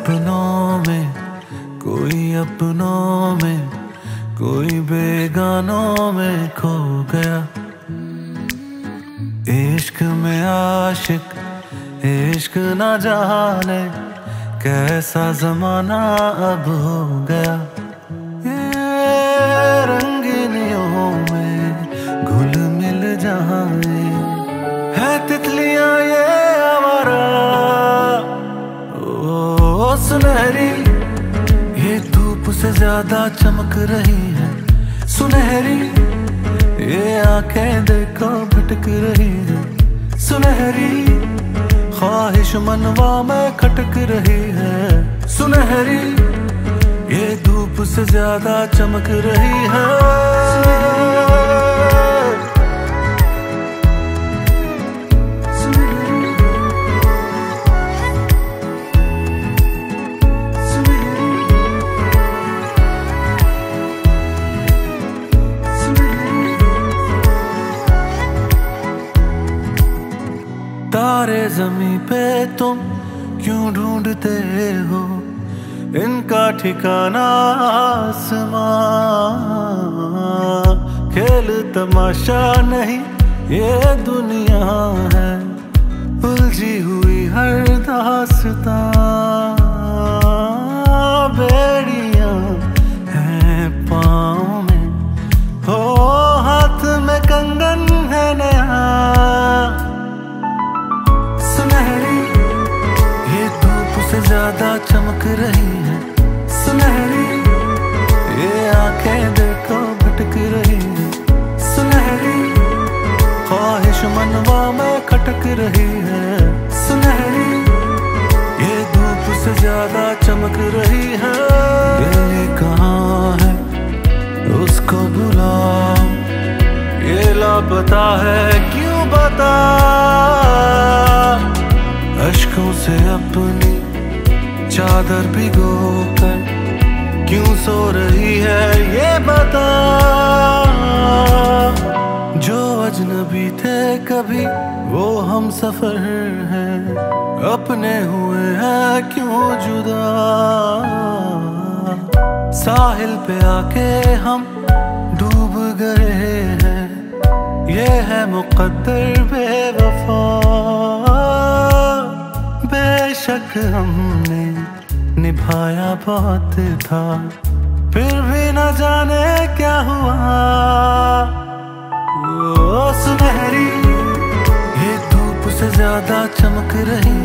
सपनों में, कोई अपनों में, कोई बेगानों में खो गया। इश्क में आशिक, इश्क न जाने कैसा जमाना अब हो गया। ये रंगीनियों में घुल मिल जाए है तितलियां ये आवारा। ओ सुनहरी ये धूप से ज्यादा चमक रही है, सुनहरी ये आंखें देखो भटक रही है, सुनहरी ख्वाहिश मनवा में खटक रही है, सुनहरी ये धूप से ज्यादा चमक रही है। तारे ज़मीं पे तुम क्यों ढूंढते हो, इनका ठिकाना आसमां। खेल तमाशा नहीं ये दुनिया है, उलझी हुई हर दास्तां। बेड़ियां हैं पाँव में, हो हाथ में कंगन है नया, सुनहरी ये धूप से ज्यादा चमक रही है, सुनहरी ये आंखें देखो भटक रही है, सुनहरी ख्वाहिश मनवा में खटक रही है, सुनहरी ये धूप से ज्यादा चमक रही है। दिल कहाँ है उसको बुलाओ, ये लापता है क्यों बता। अश्कों से अपनी चादर भिगो कर क्यों सो रही है ये बता। जो अजनबी थे कभी वो हम सफर हैं, अपने हुए हैं क्यों जुदा। साहिल पे आके हम डूब गए हैं, ये है मुकद्दर बेवफा। बेशक हमने निभाया बहुत था, फिर भी न जाने क्या हुआ। ओ सुनहरी ये धूप से ज्यादा चमक रही